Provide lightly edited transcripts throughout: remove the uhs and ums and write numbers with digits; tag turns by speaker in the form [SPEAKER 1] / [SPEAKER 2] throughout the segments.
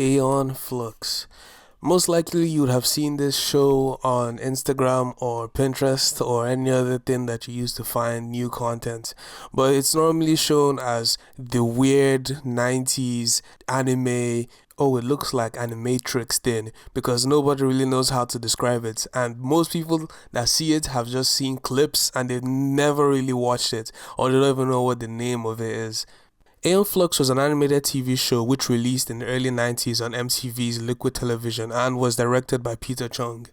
[SPEAKER 1] Aeon Flux. Most likely you would have seen this show on Instagram or Pinterest or any other thing that you use to find new content. But it's normally shown as the weird 90s anime. Oh, it looks like animatrix thing because nobody really knows how to describe it. And most people that see it have just seen clips and they've never really watched it or they don't even know what the name of it is. Aeon Flux was an animated TV show which released in the early 90s on MTV's Liquid Television and was directed by Peter Chung.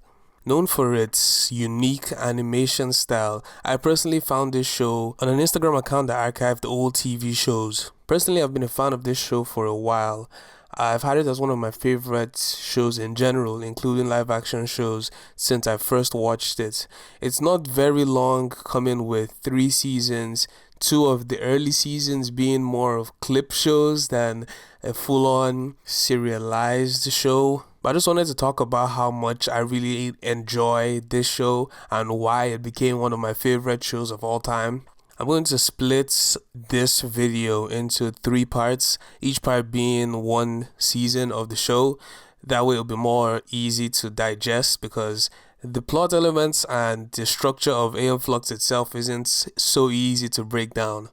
[SPEAKER 1] Known for its unique animation style, I personally found this show on an Instagram account that archived old TV shows. Personally, I've been a fan of this show for a while. I've had it as one of my favorite shows in general, including live action shows, since I first watched it. It's not very long, coming with 3 seasons, 2 of the early seasons being more of clip shows than a full-on serialized show. But I just wanted to talk about how much I really enjoy this show and why it became one of my favorite shows of all time. I'm going to split this video into 3 parts, each part being 1 season of the show. That way it'll be more easy to digest because the plot elements and the structure of Aeon Flux itself isn't so easy to break down.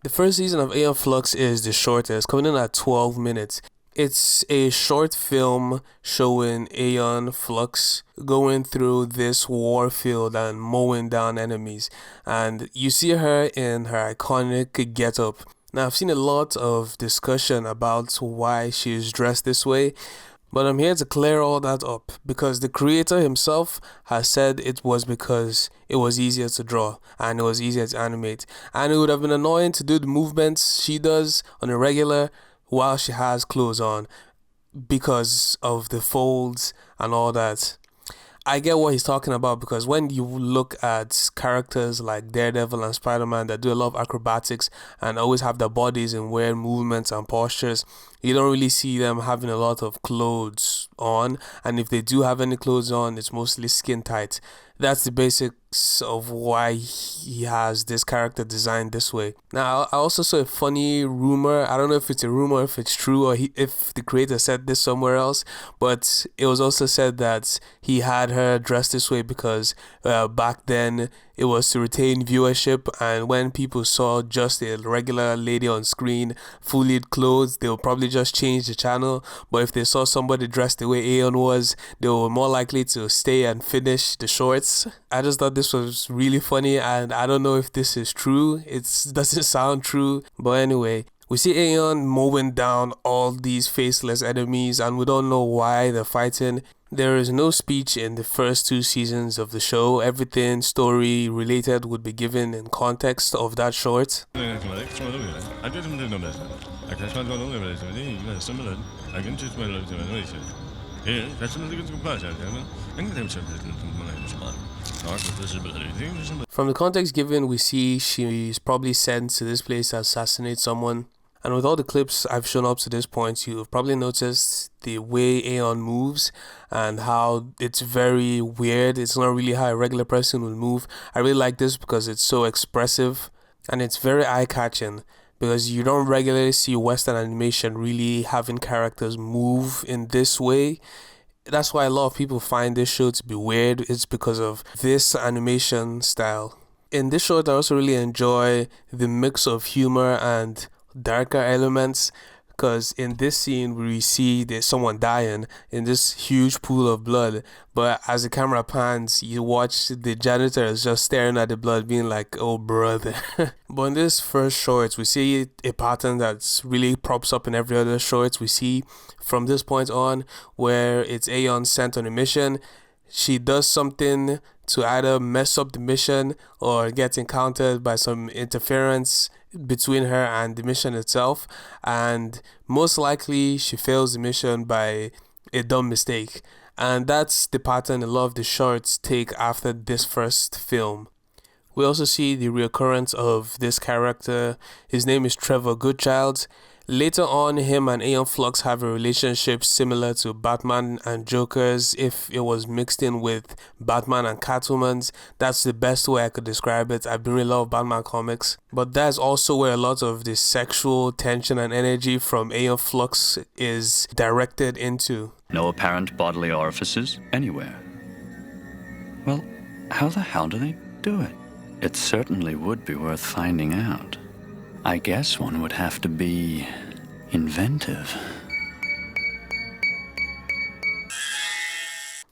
[SPEAKER 1] The first season of Aeon Flux is the shortest, coming in at 12 minutes. It's a short film showing Aeon Flux going through this war field and mowing down enemies. And you see her in her iconic getup. Now, I've seen a lot of discussion about why she is dressed this way, but I'm here to clear all that up because the creator himself has said it was because it was easier to draw and it was easier to animate. And it would have been annoying to do the movements she does on a regular while she has clothes on because of the folds and all that. I get what he's talking about because when you look at characters like Daredevil and Spider-Man that do a lot of acrobatics and always have their bodies in weird movements and postures, you don't really see them having a lot of clothes on, and if they do have any clothes on, it's mostly skin tight. That's the basics of why he has this character designed this way. Now, I also saw a funny rumor. I don't know if it's a rumor, if it's true, or if the creator said this somewhere else, but it was also said that he had her dressed this way because back then it was to retain viewership, and when people saw just a regular lady on screen fully clothed, they would probably just change the channel. But if they saw somebody dressed the way Aeon was, they were more likely to stay and finish the shorts. I just thought this was really funny, and I don't know if this is true. It doesn't sound true, but anyway. We see Aeon mowing down all these faceless enemies and we don't know why they're fighting. There is no speech in the first 2 seasons of the show. Everything story related would be given in context of that short. From the context given, we see she's probably sent to this place to assassinate someone. And with all the clips I've shown up to this point, you've probably noticed the way Aeon moves and how it's very weird. It's not really how a regular person would move. I really like this because it's so expressive and it's very eye-catching because you don't regularly see Western animation really having characters move in this way. That's why a lot of people find this show to be weird. It's because of this animation style. In this short, I also really enjoy the mix of humor and darker elements because in this scene we see there's someone dying in this huge pool of blood, but as the camera pans you watch the janitor is just staring at the blood being like, oh brother. But in this first short we see a pattern that's really props up in every other short we see from this point on, where it's Aeon sent on a mission. She does something to either mess up the mission or get encountered by some interference between her and the mission itself, and most likely she fails the mission by a dumb mistake, and that's the pattern a lot of the shorts take after this first film. We also see the reoccurrence of this character. His name is Trevor Goodchild. Later on, him and Aeon Flux have a relationship similar to Batman and Joker's if it was mixed in with Batman and Catwoman's. That's the best way I could describe it. I've been really love Batman comics. But that's also where a lot of the sexual tension and energy from Aeon Flux is directed into.
[SPEAKER 2] No apparent bodily orifices anywhere. Well, how the hell do they do it? It certainly would be worth finding out. I guess one would have to be inventive.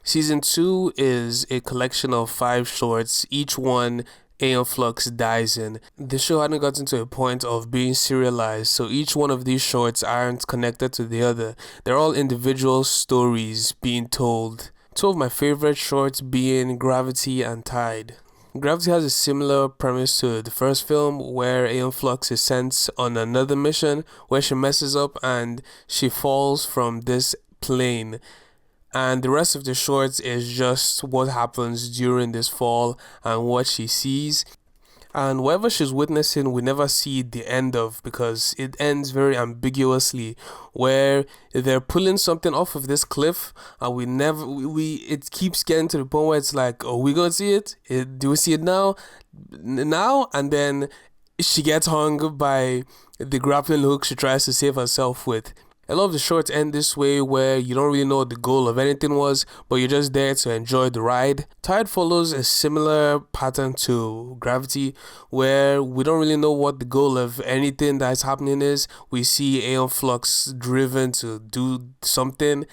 [SPEAKER 1] Season 2 is a collection of 5 shorts, each one Aeon Flux dies in. The show hadn't gotten to a point of being serialized, so each one of these shorts aren't connected to the other. They're all individual stories being told. Two of my favorite shorts being Gravity and Tide. Gravity has a similar premise to the first film where Aeon Flux is sent on another mission where she messes up and she falls from this plane. And the rest of the shorts is just what happens during this fall and what she sees. And whatever she's witnessing, we never see the end of because it ends very ambiguously, where they're pulling something off of this cliff, and it keeps getting to the point where it's like, oh, we gonna see it? Do we see it now? And then she gets hung by the grappling hook she tries to save herself with. A lot of the shorts end this way where you don't really know what the goal of anything was, but you're just there to enjoy the ride. Tide follows a similar pattern to Gravity where we don't really know what the goal of anything that's happening is. We see Aeon Flux driven to do something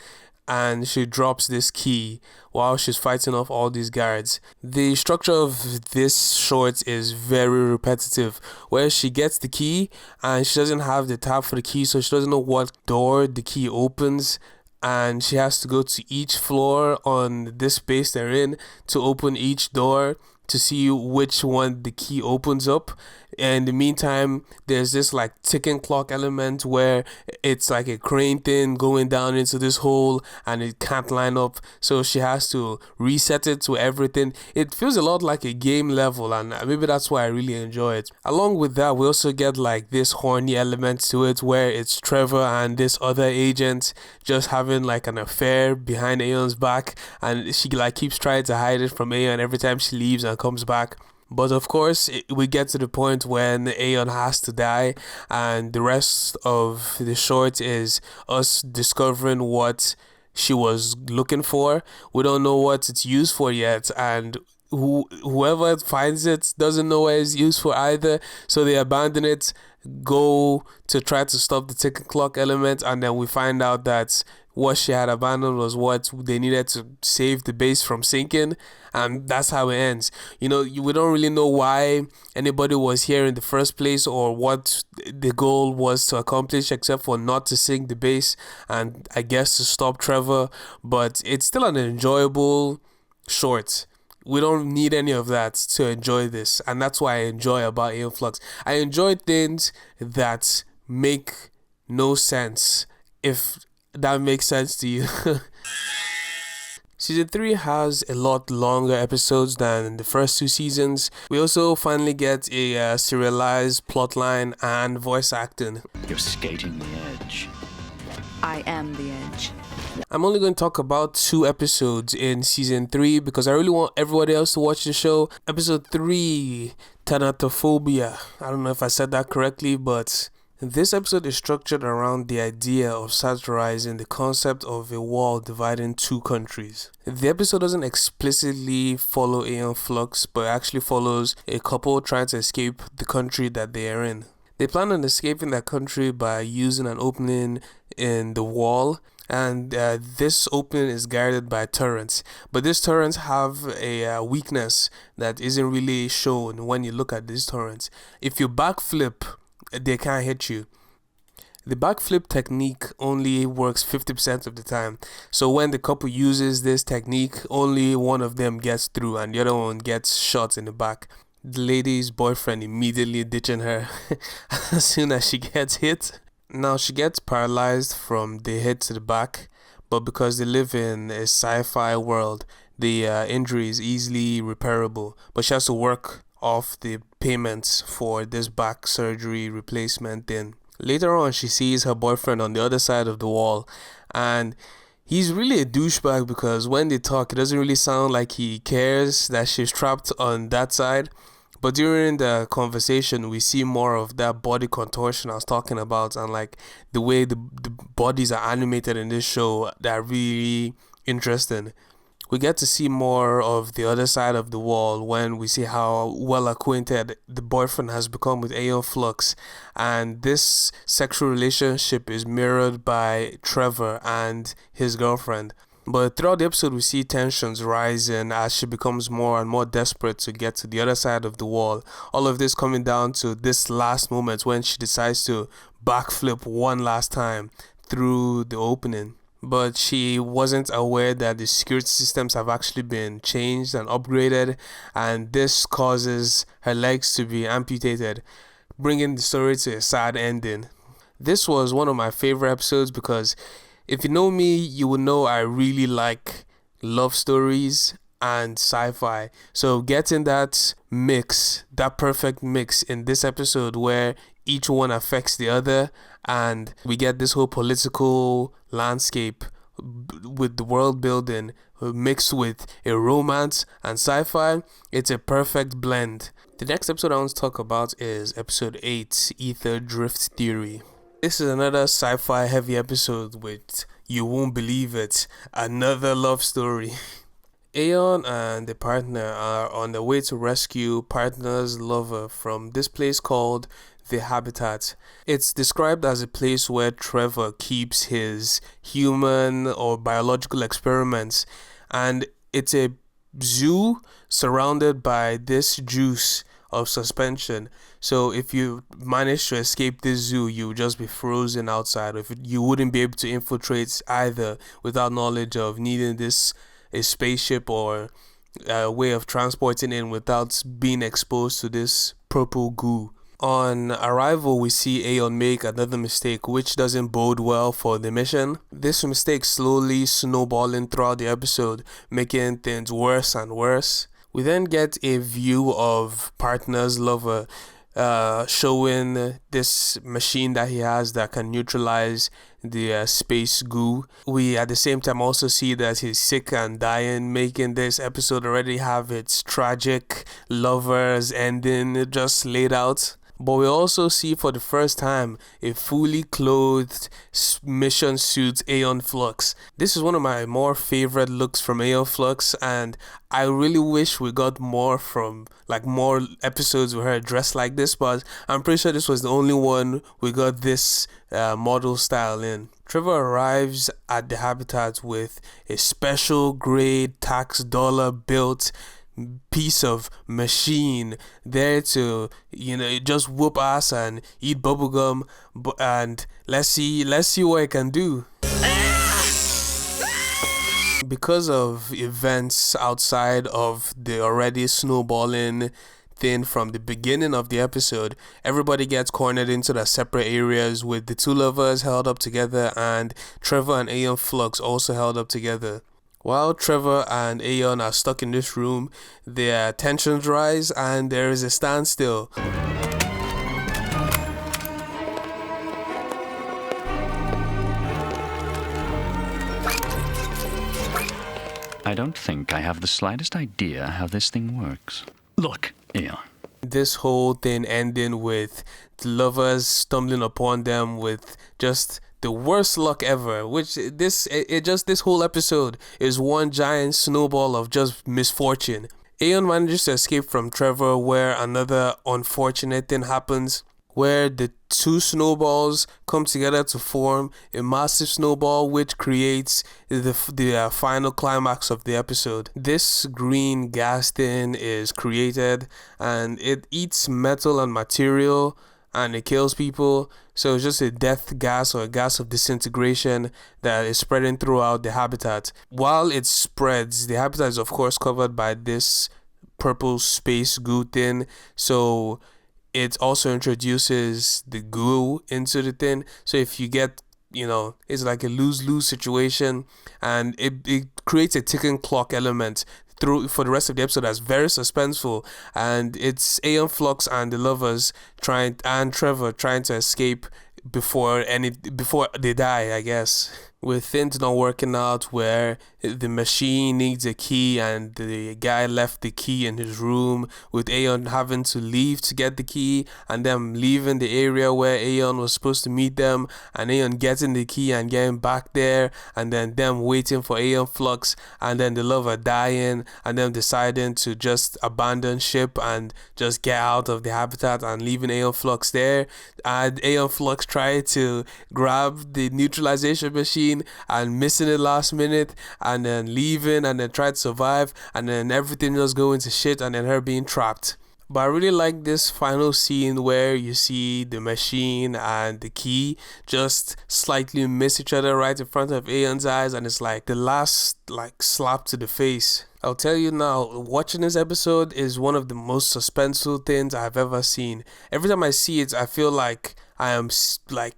[SPEAKER 1] and she drops this key while she's fighting off all these guards. The structure of this short is very repetitive, where she gets the key and she doesn't have the tab for the key, so she doesn't know what door the key opens, and she has to go to each floor on this space they're in to open each door to see which one the key opens up. And in the meantime, there's this like ticking clock element where it's like a crane thing going down into this hole and it can't line up, so she has to reset it to everything. It feels a lot like a game level, and maybe that's why I really enjoy it. Along with that, we also get like this horny element to it where it's Trevor and this other agent just having like an affair behind Aeon's back, and she like keeps trying to hide it from Aeon every time she leaves and comes back. But of course, we get to the point when Aeon has to die, and the rest of the short is us discovering what she was looking for. We don't know what it's used for yet, and whoever finds it doesn't know what it's used for either, so they abandon it, go to try to stop the ticking clock element, and then we find out that what she had abandoned was what they needed to save the base from sinking, and that's how it ends. We don't really know why anybody was here in the first place or what the goal was to accomplish, except for not to sink the base and I guess to stop Trevor, but it's still an enjoyable short. We don't need any of that to enjoy this, and that's why I enjoy about Aeon Flux. I enjoy things that make no sense, if that makes sense to you. Season 3 has a lot longer episodes than the first 2 seasons. We also finally get a serialized plotline and voice acting.
[SPEAKER 2] You're skating the edge.
[SPEAKER 3] I am the edge.
[SPEAKER 1] I'm only going to talk about 2 episodes in season 3 because I really want everybody else to watch the show. Episode 3, Thanatophobia. I don't know if I said that correctly, but this episode is structured around the idea of satirizing the concept of a wall dividing 2 countries. The episode doesn't explicitly follow Aeon Flux, but actually follows a couple trying to escape the country that they are in. They plan on escaping that country by using an opening in the wall, and this opening is guarded by turrets. But these turrets have a weakness that isn't really shown when you look at these turrets. If you backflip, they can't hit you. The backflip technique only works 50% of the time. So when the couple uses this technique, only one of them gets through and the other one gets shot in the back. The lady's boyfriend immediately ditching her as soon as she gets hit. Now she gets paralyzed from the head to the back, but because they live in a sci-fi world, the injury is easily repairable. But she has to work off the payments for this back surgery replacement thing. Later on, she sees her boyfriend on the other side of the wall, and he's really a douchebag because when they talk, it doesn't really sound like he cares that she's trapped on that side. But during the conversation, we see more of that body contortion I was talking about, and like the way the bodies are animated in this show that are really interesting. We get to see more of the other side of the wall when we see how well acquainted the boyfriend has become with Aeon Flux, and this sexual relationship is mirrored by Trevor and his girlfriend. But throughout the episode, we see tensions rising as she becomes more and more desperate to get to the other side of the wall. All of this coming down to this last moment when she decides to backflip one last time through the opening. But she wasn't aware that the security systems have actually been changed and upgraded, and this causes her legs to be amputated, bringing the story to a sad ending. This was one of my favorite episodes because if you know me, you will know I really like love stories and sci-fi. So getting that mix, that perfect mix in this episode where each one affects the other, and we get this whole political landscape with the world building mixed with a romance and sci-fi, it's a perfect blend. The next episode I want to talk about is episode 8, Ether Drift Theory. This is another sci-fi heavy episode with, you won't believe it, another love story. Aeon and the partner are on their way to rescue partner's lover from this place called the Habitat. It's described as a place where Trevor keeps his human or biological experiments, and it's a zoo surrounded by this juice of suspension. So if you manage to escape this zoo, you would just be frozen outside. If you wouldn't be able to infiltrate either without knowledge of needing a spaceship or a way of transporting in without being exposed to this purple goo. On arrival, we see Aeon make another mistake, which doesn't bode well for the mission. This mistake slowly snowballing throughout the episode, making things worse and worse. We then get a view of partner's lover showing this machine that he has that can neutralize the space goo. We at the same time also see that he's sick and dying, making this episode already have its tragic lovers ending just laid out. But we also see for the first time a fully clothed mission suit Aeon Flux. This is one of my more favorite looks from Aeon Flux, and I really wish we got more episodes with her dressed like this, but I'm pretty sure this was the only one we got this model style in. Trevor arrives at the Habitat with a special grade tax dollar built piece of machine there to just whoop ass and eat bubblegum, and let's see what it can do. Because of events outside of the already snowballing thing from the beginning of the episode, everybody gets cornered into their separate areas, with the two lovers held up together and Trevor and Aeon Flux also held up together. While Trevor and Aeon are stuck in this room, their tensions rise and there is a standstill.
[SPEAKER 2] I don't think I have the slightest idea how this thing works. Look, Aeon.
[SPEAKER 1] This whole thing ending with the lovers stumbling upon them with just the worst luck ever, which this whole episode is one giant snowball of just misfortune. Aeon manages to escape from Trevor, where another unfortunate thing happens, where the two snowballs come together to form a massive snowball, which creates the final climax of the episode. This green gas thing is created and it eats metal and material and it kills people. So it's just a death gas or a gas of disintegration that is spreading throughout the Habitat. While it spreads, the Habitat is of course covered by this purple space goo thing. So it also introduces the goo into the thing. So if you get, it's like a lose-lose situation, and it creates a ticking clock element for the rest of the episode that's very suspenseful. And it's Aeon Flux and the lovers and Trevor trying to escape before they die, I guess. With things not working out, where the machine needs a key and the guy left the key in his room, with Aeon having to leave to get the key and them leaving the area where Aeon was supposed to meet them, and Aeon getting the key and getting back there, and then them waiting for Aeon Flux, and then the lover dying, and them deciding to just abandon ship and just get out of the habitat and leaving Aeon Flux there. And Aeon Flux tried to grab the neutralization machine and missing it last minute, and then leaving, and then try to survive, and then everything just going to shit, and then her being trapped. But I really like this final scene where you see the machine and the key just slightly miss each other right in front of Aeon's eyes, and it's like the last like slap to the face. I'll tell you now, watching this episode is one of the most suspenseful things I've ever seen. Every time I see it, I feel like I am like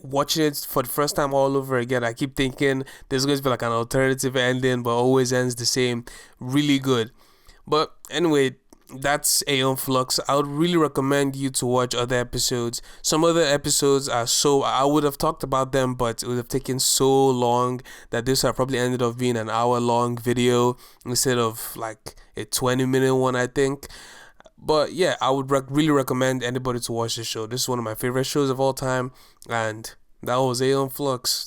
[SPEAKER 1] watching it for the first time all over again. I keep thinking there's going to be like an alternative ending, but always ends the same. Really good. But anyway, that's Aeon Flux. I would really recommend you to watch other episodes. Some other episodes are so, I would have talked about them, but it would have taken so long that this would probably ended up being an hour-long video instead of like a 20-minute one, I think. But yeah, I would really recommend anybody to watch this show. This is one of my favorite shows of all time, and that was Aeon Flux.